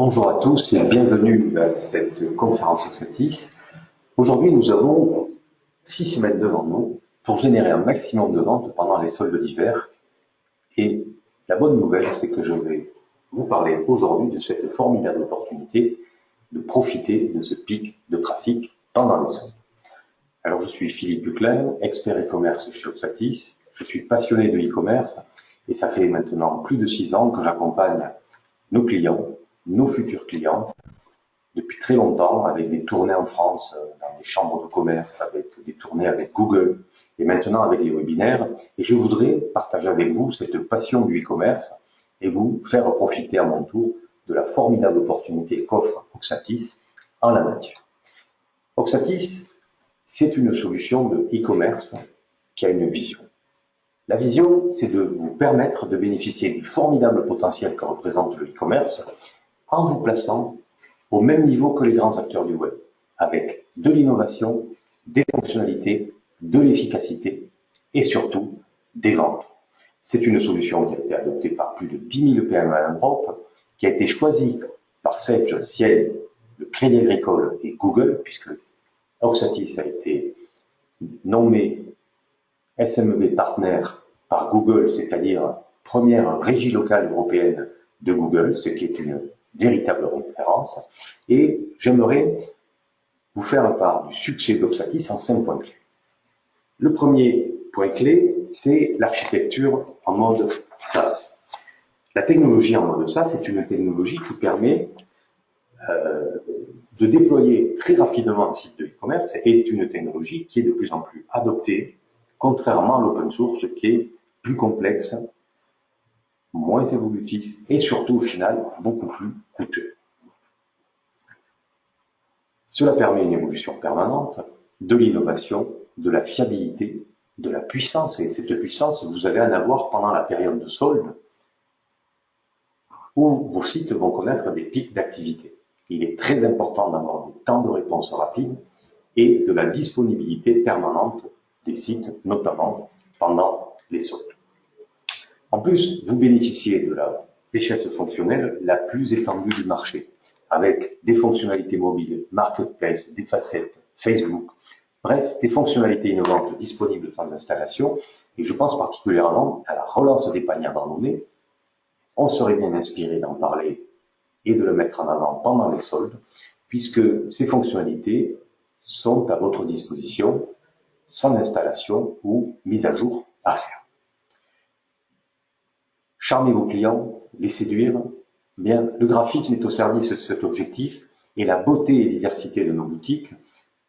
Bonjour à tous et bienvenue à cette conférence Oxatis. Aujourd'hui, nous avons 6 semaines devant nous pour générer un maximum de ventes pendant les soldes d'hiver. Et la bonne nouvelle, c'est que je vais vous parler aujourd'hui de cette formidable opportunité de profiter de ce pic de trafic pendant les soldes. Alors, je suis Philippe Buclin, expert e-commerce chez Oxatis. Je suis passionné de e-commerce et ça fait maintenant plus de 6 ans que j'accompagne nos clients, nos futurs clients, depuis très longtemps, avec des tournées en France, dans les chambres de commerce, avec des tournées avec Google, et maintenant avec les webinaires. Et je voudrais partager avec vous cette passion du e-commerce et vous faire profiter à mon tour de la formidable opportunité qu'offre Oxatis en la matière. Oxatis, c'est une solution de e-commerce qui a une vision. La vision, c'est de vous permettre de bénéficier du formidable potentiel que représente le e-commerce en vous plaçant au même niveau que les grands acteurs du web, avec de l'innovation, des fonctionnalités, de l'efficacité et surtout des ventes. C'est une solution qui a été adoptée par plus de 10 000 PME en Europe, qui a été choisie par Sage, Ciel, le Crédit Agricole et Google, puisque Oxatis a été nommé SMB Partner par Google, c'est-à-dire première régie locale européenne de Google, ce qui est une véritable référence. Et j'aimerais vous faire part du succès d'Oxatis en 5 points clés. Le premier point clé, c'est l'architecture en mode SaaS. La technologie en mode SaaS est une technologie qui permet de déployer très rapidement un site de e-commerce et est une technologie qui est de plus en plus adoptée, contrairement à l'open source qui est plus complexe, moins évolutif et surtout au final beaucoup plus coûteux. Cela permet une évolution permanente, de l'innovation, de la fiabilité, de la puissance, et cette puissance, vous allez en avoir pendant la période de solde où vos sites vont connaître des pics d'activité. Il est très important d'avoir des temps de réponse rapides et de la disponibilité permanente des sites, notamment pendant les soldes. En plus, vous bénéficiez de la richesse fonctionnelle la plus étendue du marché, avec des fonctionnalités mobiles, marketplace, des facettes, Facebook, bref, des fonctionnalités innovantes disponibles sans installation, et je pense particulièrement à la relance des paniers abandonnés. On serait bien inspiré d'en parler et de le mettre en avant pendant les soldes, puisque ces fonctionnalités sont à votre disposition sans installation ou mise à jour à faire. Charmer vos clients, les séduire, bien, le graphisme est au service de cet objectif et la beauté et diversité de nos boutiques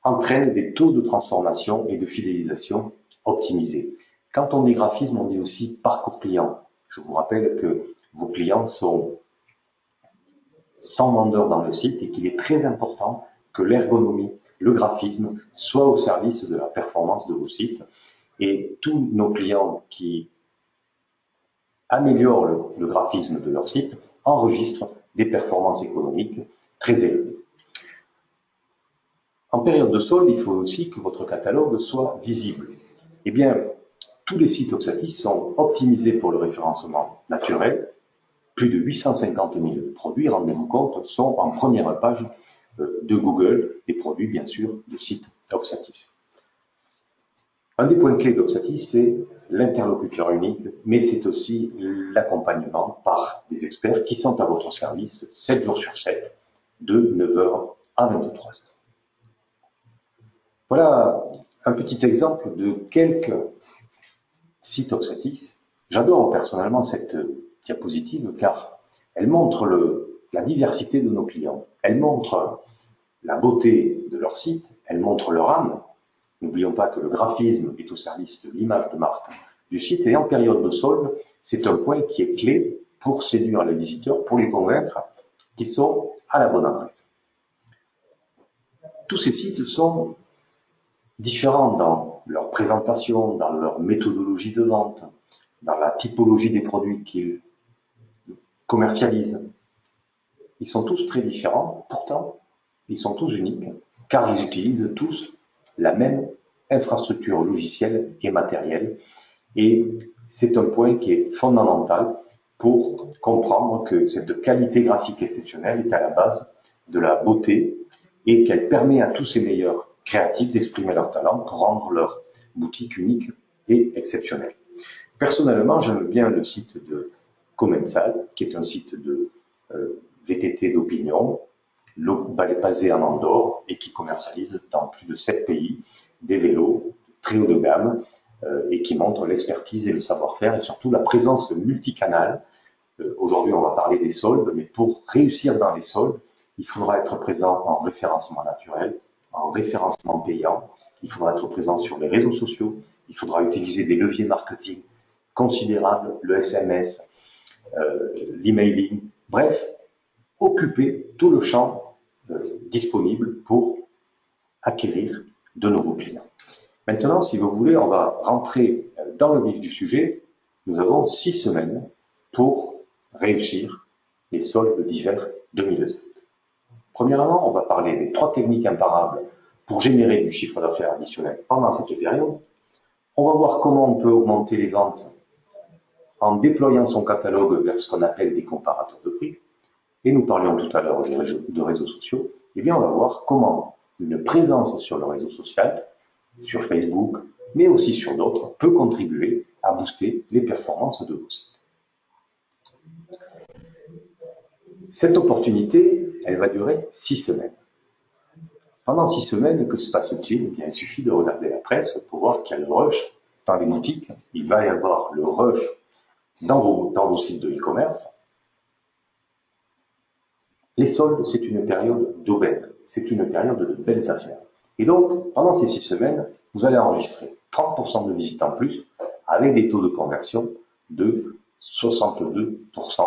entraînent des taux de transformation et de fidélisation optimisés. Quand on dit graphisme, on dit aussi parcours client. Je vous rappelle que vos clients sont 100 vendeurs dans le site et qu'il est très important que l'ergonomie, le graphisme soit au service de la performance de vos sites. Et tous nos clients qui améliorent le graphisme de leur site enregistrent des performances économiques très élevées. En période de solde, il faut aussi que votre catalogue soit visible. Eh bien, tous les sites Oxatis sont optimisés pour le référencement naturel. Plus de 850 000 produits, rendez-vous compte, sont en première page de Google, des produits bien sûr du site Oxatis. Un des points clés d'Oxatis, c'est l'interlocuteur unique, mais c'est aussi l'accompagnement par des experts qui sont à votre service 7 jours sur 7, de 9 h à 23 h. Voilà un petit exemple de quelques sites Oxatis. J'adore personnellement cette diapositive car elle montre la diversité de nos clients. Elle montre la beauté de leur site, elle montre leur âme. N'oublions pas que le graphisme est au service de l'image de marque du site et en période de solde, c'est un point qui est clé pour séduire les visiteurs, pour les convaincre qu'ils sont à la bonne adresse. Tous ces sites sont différents dans leur présentation, dans leur méthodologie de vente, dans la typologie des produits qu'ils commercialisent. Ils sont tous très différents, pourtant, ils sont tous uniques, car ils utilisent tous la même infrastructure logicielle et matérielle. Et c'est un point qui est fondamental pour comprendre que cette qualité graphique exceptionnelle est à la base de la beauté et qu'elle permet à tous ces meilleurs créatifs d'exprimer leur talent pour rendre leur boutique unique et exceptionnelle. Personnellement, j'aime bien le site de Commensal, qui est un site de VTT d'opinion, basé en Andorre et qui commercialise dans plus de 7 pays des vélos très haut de gamme et qui montre l'expertise et le savoir-faire et surtout la présence multicanale. Aujourd'hui, on va parler des soldes, mais pour réussir dans les soldes, il faudra être présent en référencement naturel, en référencement payant, il faudra être présent sur les réseaux sociaux, il faudra utiliser des leviers marketing considérables, le SMS, l'emailing, bref, occuper tout le champ disponible pour acquérir de nouveaux clients. Maintenant, si vous voulez, on va rentrer dans le vif du sujet. Nous avons 6 semaines pour réussir les soldes d'hiver 2007. Premièrement, on va parler des 3 techniques imparables pour générer du chiffre d'affaires additionnel pendant cette période. On va voir comment on peut augmenter les ventes en déployant son catalogue vers ce qu'on appelle des comparateurs de prix. Et nous parlions tout à l'heure de réseaux sociaux. Eh bien, on va voir comment une présence sur le réseau social, sur Facebook, mais aussi sur d'autres, peut contribuer à booster les performances de vos sites. Cette opportunité, elle va durer 6 semaines. Pendant 6 semaines, que se passe-t-il? Eh bien, il suffit de regarder la presse pour voir qu'il y a le rush dans les boutiques. Il va y avoir le rush dans vos sites de e-commerce. Les soldes, c'est une période d'aubaine, c'est une période de belles affaires. Et donc, pendant ces 6 semaines, vous allez enregistrer 30% de visites en plus avec des taux de conversion de 62%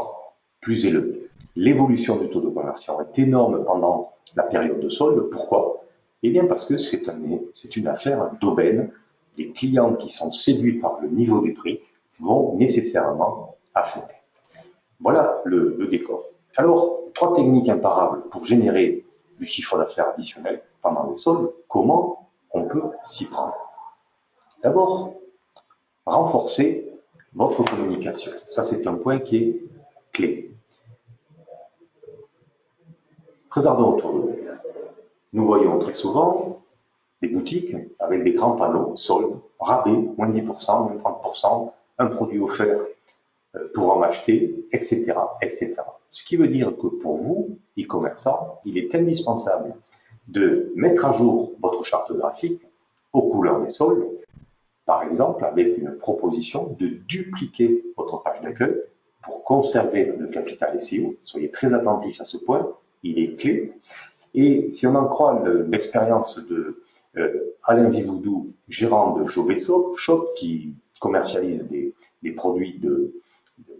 plus élevés. L'évolution du taux de conversion est énorme pendant la période de solde. Pourquoi? Eh bien parce que c'est une affaire d'aubaine. Les clients qui sont séduits par le niveau des prix vont nécessairement acheter. Voilà le décor. Alors, 3 techniques imparables pour générer du chiffre d'affaires additionnel pendant les soldes. Comment on peut s'y prendre? D'abord, renforcer votre communication. Ça, c'est un point qui est clé. Regardons autour de nous. Nous voyons très souvent des boutiques avec des grands panneaux, soldes, rabais, moins 10%, moins 30%, un produit offert pour en acheter, etc., etc. Ce qui veut dire que pour vous, e-commerçants, il est indispensable de mettre à jour votre charte graphique aux couleurs des soldes, par exemple avec une proposition de dupliquer votre page d'accueil pour conserver le capital SEO. Soyez très attentifs à ce point, il est clé. Et si on en croit l'expérience de Alain Vivoudou, gérant de Jobé Shop, qui commercialise des produits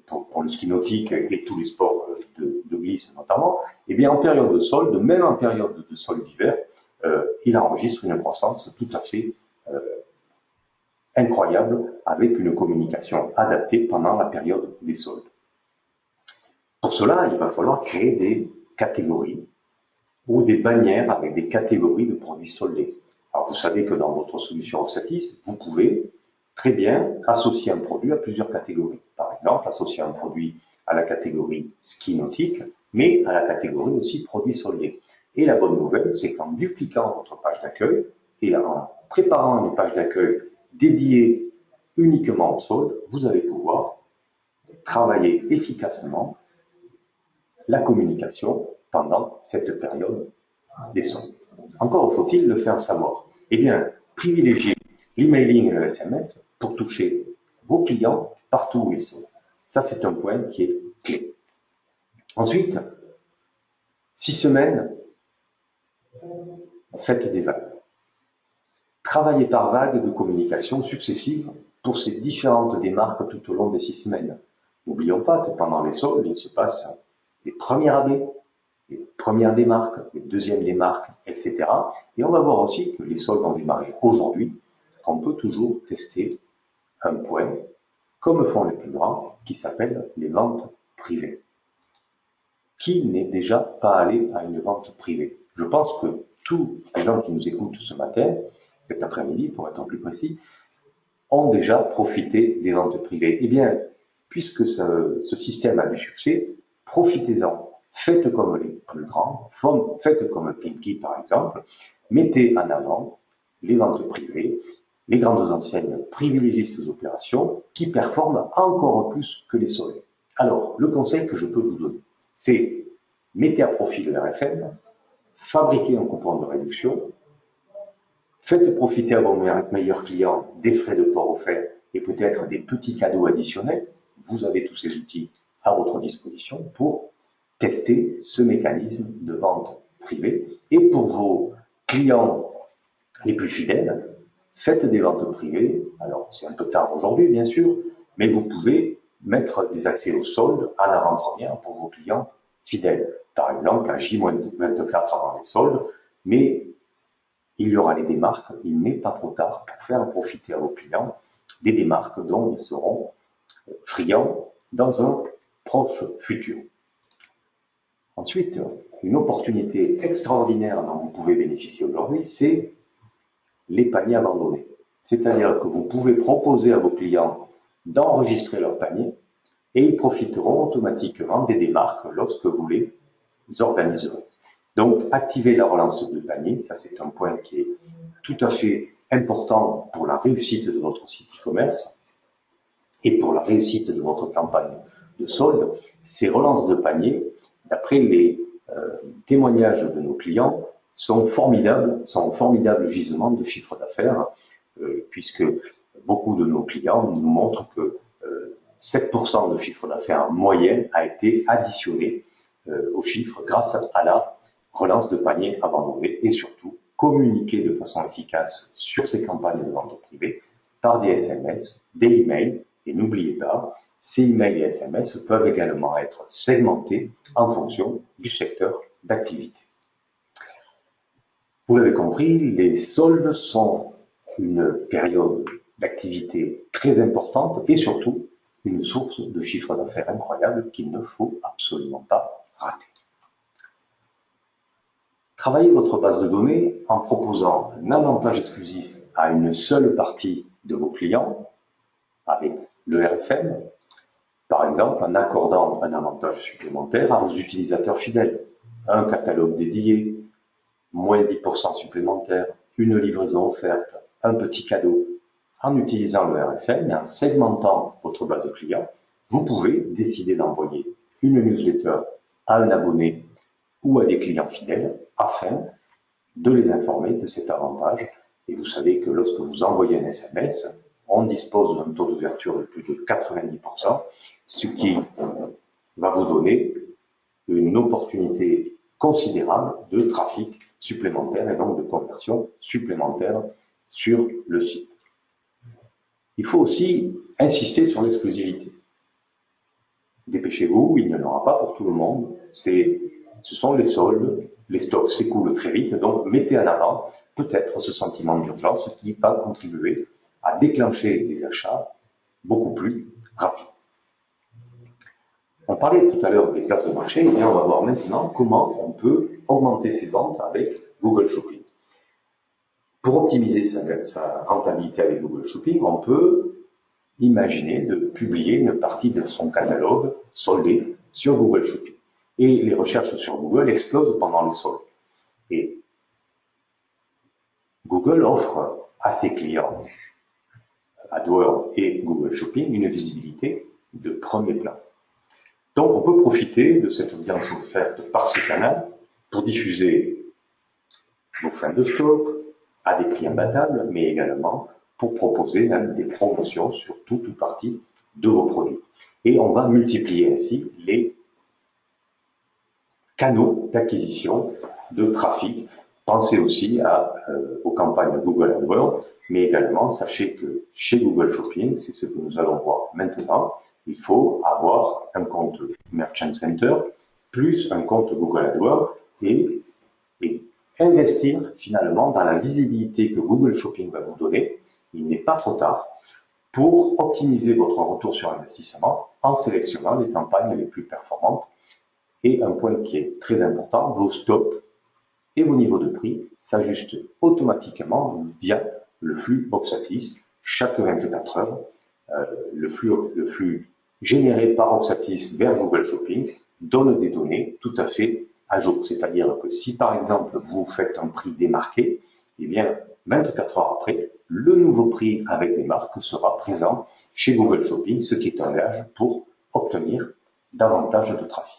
pour le ski nautique et tous les sports de glisse notamment, et bien en période de solde, même en période de solde d'hiver, il enregistre une croissance tout à fait incroyable avec une communication adaptée pendant la période des soldes. Pour cela, il va falloir créer des catégories ou des bannières avec des catégories de produits soldés. Alors vous savez que dans votre solution Offsetis, vous pouvez très bien associer un produit à plusieurs catégories. Par exemple, associer un produit à la catégorie ski nautique, mais à la catégorie aussi produits soldés. Et la bonne nouvelle, c'est qu'en dupliquant votre page d'accueil et en préparant une page d'accueil dédiée uniquement aux soldes, vous allez pouvoir travailler efficacement la communication pendant cette période des soldes. Encore faut-il le faire savoir. Eh bien, privilégiez l'emailing et le SMS pour toucher vos clients partout où ils sont. Ça, c'est un point qui est clé. Ensuite, 6 semaines, faites des vagues. Travaillez par vagues de communication successives pour ces différentes démarques tout au long des 6 semaines. N'oublions pas que pendant les soldes, il se passe des premiers rabais, les premières démarques, les deuxièmes démarques, etc. Et on va voir aussi que les soldes ont démarré aujourd'hui, qu'on peut toujours tester un point, comme font les plus grands, qui s'appelle les ventes privées. Qui n'est déjà pas allé à une vente privée? Je pense que tous les gens qui nous écoutent ce matin, cet après-midi pour être plus précis, ont déjà profité des ventes privées. Eh bien, puisque ce système a du succès, profitez-en. Faites comme les plus grands, faites comme Pinky par exemple, mettez en avant les ventes privées, les grandes enseignes privilégient ces opérations qui performent encore plus que les soldes. Alors, le conseil que je peux vous donner, c'est mettez à profit le RFM, fabriquez un coupon de réduction, faites profiter à vos meilleurs clients des frais de port offerts et peut-être des petits cadeaux additionnels. Vous avez tous ces outils à votre disposition pour tester ce mécanisme de vente privée. Et pour vos clients les plus fidèles, faites des ventes privées. Alors, c'est un peu tard aujourd'hui, bien sûr, mais vous pouvez mettre des accès au solde en avant-première pour vos clients fidèles. Par exemple, un J-24 avant les soldes, mais il y aura les démarques. Il n'est pas trop tard pour faire profiter à vos clients des démarques dont ils seront friands dans un proche futur. Ensuite, une opportunité extraordinaire dont vous pouvez bénéficier aujourd'hui, c'est les paniers abandonnés. C'est-à-dire que vous pouvez proposer à vos clients d'enregistrer leur panier et ils profiteront automatiquement des démarques lorsque vous les organiserez. Donc, activer la relance de panier, ça c'est un point qui est tout à fait important pour la réussite de votre site e-commerce et pour la réussite de votre campagne de solde. Ces relances de panier, d'après les témoignages de nos clients, sont formidables gisements de chiffre d'affaires, puisque beaucoup de nos clients nous montrent que 7% de chiffre d'affaires moyen a été additionné au chiffre grâce à la relance de panier abandonné et surtout communiquer de façon efficace sur ces campagnes de vente privée par des SMS, des emails. Et n'oubliez pas, ces emails et SMS peuvent également être segmentés en fonction du secteur d'activité. Vous l'avez compris, les soldes sont une période d'activité très importante et surtout une source de chiffre d'affaires incroyable qu'il ne faut absolument pas rater. Travaillez votre base de données en proposant un avantage exclusif à une seule partie de vos clients avec le RFM, par exemple en accordant un avantage supplémentaire à vos utilisateurs fidèles, un catalogue dédié, moins 10% supplémentaire, une livraison offerte, un petit cadeau. En utilisant le RFM et en segmentant votre base de clients, vous pouvez décider d'envoyer une newsletter à un abonné ou à des clients fidèles afin de les informer de cet avantage. Et vous savez que lorsque vous envoyez un SMS, on dispose d'un taux d'ouverture de plus de 90%, ce qui va vous donner une opportunité considérable de trafic supplémentaire et donc de conversion supplémentaire sur le site. Il faut aussi insister sur l'exclusivité. Dépêchez-vous, il n'y en aura pas pour tout le monde. Ce sont les soldes, les stocks s'écoulent très vite, donc mettez en avant peut-être ce sentiment d'urgence qui va contribuer à déclencher des achats beaucoup plus rapides. On parlait tout à l'heure des places de marché, et bien on va voir maintenant comment on peut augmenter ses ventes avec Google Shopping. Pour optimiser sa rentabilité avec Google Shopping, on peut imaginer de publier une partie de son catalogue soldé sur Google Shopping. Et les recherches sur Google explosent pendant les soldes. Et Google offre à ses clients, AdWords et Google Shopping, une visibilité de premier plan. Donc, on peut profiter de cette audience offerte par ce canal pour diffuser vos fins de stock à des prix imbattables, mais également pour proposer même des promotions sur toute ou partie de vos produits. Et on va multiplier ainsi les canaux d'acquisition de trafic. Pensez aussi aux campagnes Google AdWords, mais également sachez que chez Google Shopping, c'est ce que nous allons voir maintenant, il faut avoir un compte Merchant Center plus un compte Google AdWords et investir finalement dans la visibilité que Google Shopping va vous donner. Il n'est pas trop tard pour optimiser votre retour sur investissement en sélectionnant les campagnes les plus performantes. Et un point qui est très important, vos stocks et vos niveaux de prix s'ajustent automatiquement via le flux box office chaque 24 heures. Le flux générés par Oxatis vers Google Shopping donnent des données tout à fait à jour. C'est-à-dire que si par exemple vous faites un prix démarqué, eh bien 24 heures après, le nouveau prix avec des marques sera présent chez Google Shopping, ce qui est un gage pour obtenir davantage de trafic.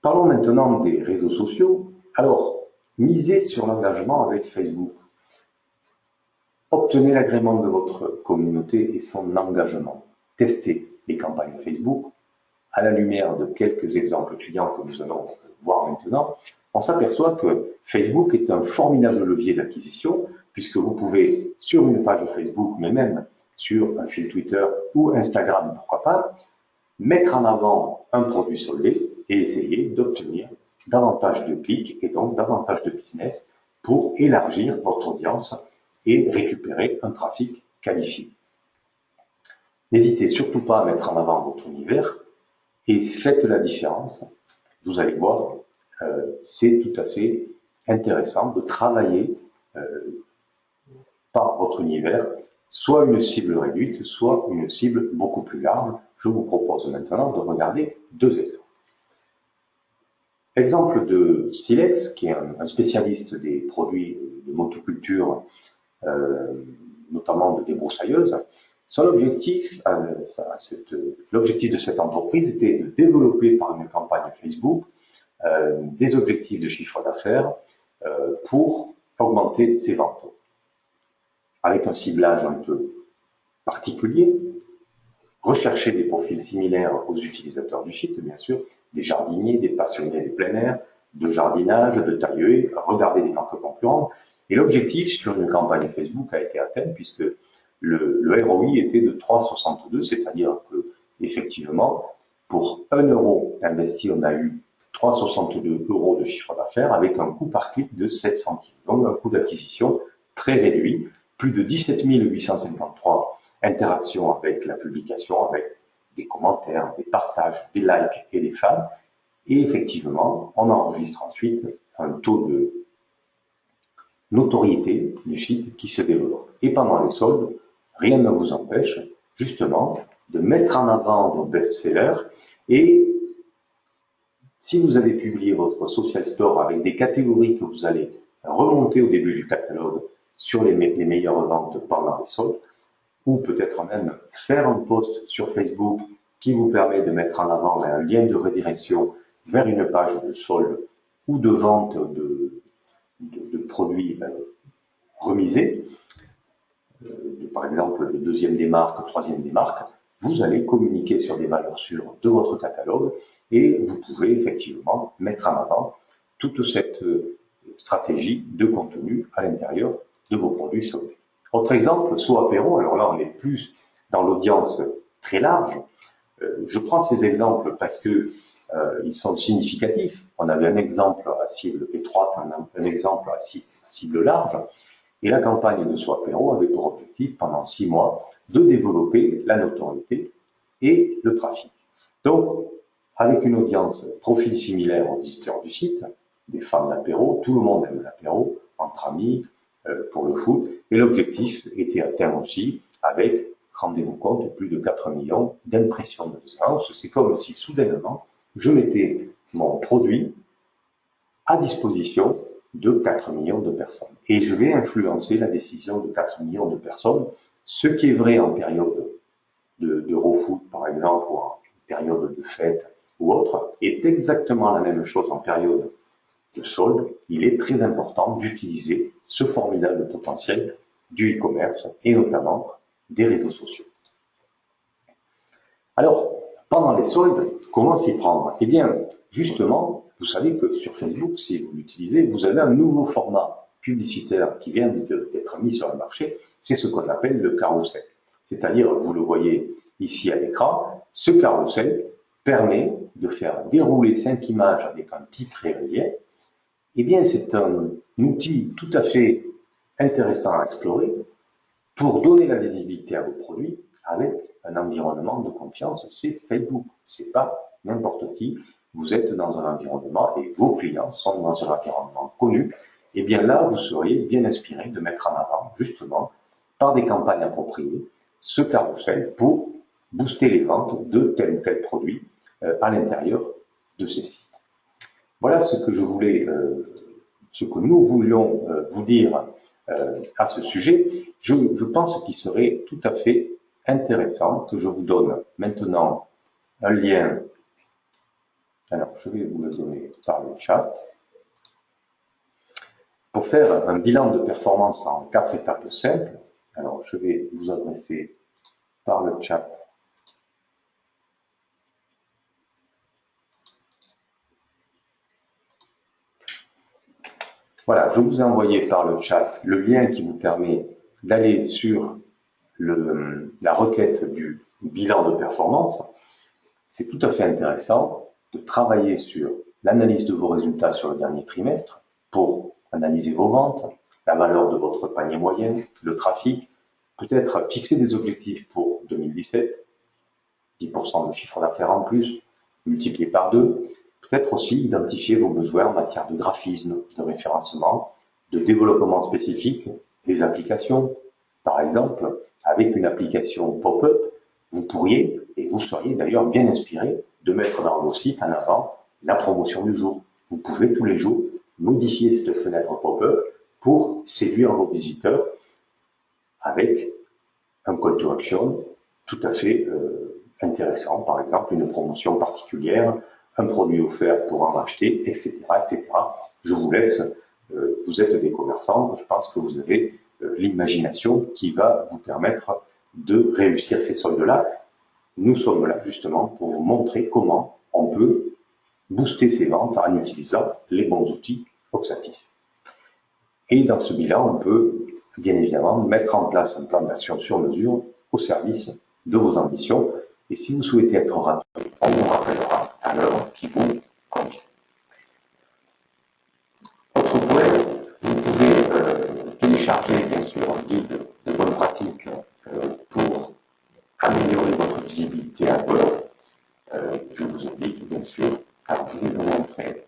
Parlons maintenant des réseaux sociaux. Alors, misez sur l'engagement avec Facebook. Obtenez l'agrément de votre communauté et son engagement. Testez les campagnes Facebook. À la lumière de quelques exemples clients que nous allons voir maintenant, on s'aperçoit que Facebook est un formidable levier d'acquisition, puisque vous pouvez, sur une page Facebook, mais même sur un fil Twitter ou Instagram, pourquoi pas, mettre en avant un produit soldé et essayer d'obtenir davantage de clics et donc davantage de business pour élargir votre audience et récupérer un trafic qualifié. N'hésitez surtout pas à mettre en avant votre univers et faites la différence. Vous allez voir, c'est tout à fait intéressant de travailler par votre univers, soit une cible réduite, soit une cible beaucoup plus large. Je vous propose maintenant de regarder deux exemples. Exemple de Silex, qui est un spécialiste des produits de motoculture, notamment de débroussailleuses. L'objectif de cette entreprise était de développer par une campagne Facebook des objectifs de chiffre d'affaires pour augmenter ses ventes. Avec un ciblage un peu particulier, rechercher des profils similaires aux utilisateurs du site, bien sûr, des jardiniers, des passionnés du plein air, de jardinage, de tailleuls, regarder des marques concurrentes. Et l'objectif sur une campagne Facebook a été atteint puisque le ROI était de 3,62, c'est-à-dire que, effectivement, pour 1 euro investi, on a eu 3,62 € de chiffre d'affaires avec un coût par clic de 7 centimes. Donc un coût d'acquisition très réduit, plus de 17 853 interactions avec la publication, avec des commentaires, des partages, des likes et des fans. Et effectivement, on enregistre ensuite un taux de notoriété du site qui se développe. Et pendant les soldes, rien ne vous empêche justement de mettre en avant vos best-sellers. Et si vous avez publié votre social store avec des catégories que vous allez remonter au début du catalogue sur les meilleures ventes pendant les soldes, ou peut-être même faire un post sur Facebook qui vous permet de mettre en avant un lien de redirection vers une page de solde ou de vente de produits remisés, par exemple le deuxième des marques, troisième des marques, vous allez communiquer sur des valeurs sûres de votre catalogue et vous pouvez effectivement mettre en avant toute cette stratégie de contenu à l'intérieur de vos produits soldés. Autre exemple, So Apéro, alors là on est plus dans l'audience très large. Je prends ces exemples parce que ils sont significatifs. On avait un exemple à cible étroite, un exemple à cible large. Et la campagne de So Apéro avait pour objectif, pendant 6 mois, de développer la notoriété et le trafic. Donc, avec une audience profil similaire aux visiteurs du site, des fans d'apéro, tout le monde aime l'apéro, entre amis, pour le foot, et l'objectif était atteint aussi avec, rendez-vous compte, plus de 4 millions d'impressions de séance. C'est comme si soudainement, je mettais mon produit à disposition de 4 millions de personnes. Et je vais influencer la décision de 4 millions de personnes, ce qui est vrai en période d'Eurofoot, par exemple, ou en période de fête ou autre, est exactement la même chose en période de solde. Il est très important d'utiliser ce formidable potentiel du e-commerce et notamment des réseaux sociaux. Alors, pendant les soldes, comment s'y prendre? Eh bien, justement, vous savez que sur Facebook, si vous l'utilisez, vous avez un nouveau format publicitaire qui vient d'être mis sur le marché, c'est ce qu'on appelle le carrousel. C'est-à-dire, vous le voyez ici à l'écran, ce carrousel permet de faire dérouler 5 images avec un titre et un lien. Eh bien, c'est un outil tout à fait intéressant à explorer pour donner la visibilité à vos produits avec un environnement de confiance. C'est Facebook, c'est pas n'importe qui. Vous êtes dans un environnement et vos clients sont dans un environnement connu. Eh bien là, vous seriez bien inspiré de mettre en avant, justement, par des campagnes appropriées, ce carrousel pour booster les ventes de tel ou tel produit à l'intérieur de ces sites. Voilà ce que ce que nous voulions vous dire à ce sujet. Je pense qu'il serait tout à fait intéressant que je vous donne maintenant un lien. Alors, je vais vous le donner par le chat. Pour faire un bilan de performance en 4 étapes simples, alors je vais vous adresser par le chat voilà, je vous ai envoyé par le chat le lien qui vous permet d'aller sur la requête du bilan de performance. C'est tout à fait intéressant de travailler sur l'analyse de vos résultats sur le dernier trimestre pour analyser vos ventes, la valeur de votre panier moyen, le trafic, peut-être fixer des objectifs pour 2017, 10% de chiffre d'affaires en plus, multiplié par 2, peut-être aussi identifier vos besoins en matière de graphisme, de référencement, de développement spécifique, des applications. Par exemple, avec une application pop-up, vous pourriez, et vous seriez d'ailleurs bien inspiré, de mettre dans vos sites en avant la promotion du jour. Vous pouvez tous les jours modifier cette fenêtre pop-up pour séduire vos visiteurs avec un call to action tout à fait intéressant, par exemple une promotion particulière, un produit offert pour en racheter, etc., etc. Je vous laisse, vous êtes des commerçants, je pense que vous avez l'imagination qui va vous permettre de réussir ces soldes-là. Nous sommes là justement pour vous montrer comment on peut booster ses ventes en utilisant les bons outils Oxatis. Et dans ce bilan, on peut bien évidemment mettre en place un plan d'action sur mesure au service de vos ambitions. Et si vous souhaitez être rappelé, on vous rappellera à l'heure qui vous convient. Autre point, vous pouvez télécharger bien sûr un guide de bonne pratique pour améliorer votre visibilité à bord. Je vous invite bien sûr, alors je vais vous montrer,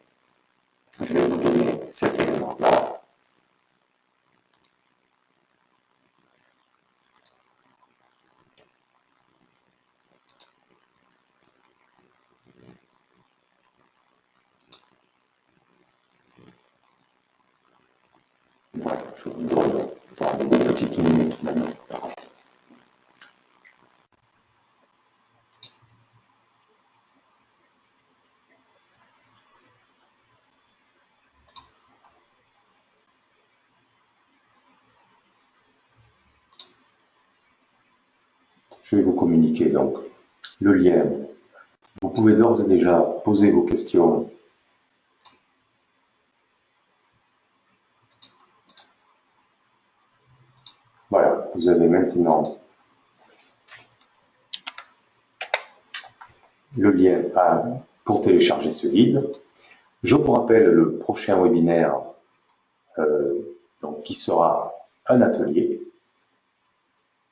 je vais vous donner cet élément-là. Voilà, je vous donne une petite minute maintenant. Je vais vous communiquer donc le lien. Vous pouvez d'ores et déjà poser vos questions voilà, vous avez maintenant le lien pour télécharger ce guide. Je vous rappelle le prochain webinaire donc, qui sera un atelier.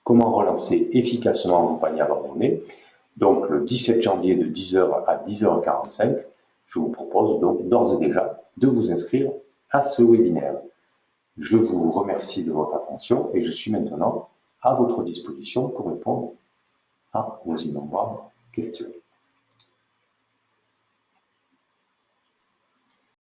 Comment relancer efficacement vos paniers abandonnés. Donc le 17 janvier de 10h à 10h45, je vous propose donc d'ores et déjà de vous inscrire à ce webinaire. Je vous remercie de votre attention et je suis maintenant à votre disposition pour répondre à vos innombrables questions.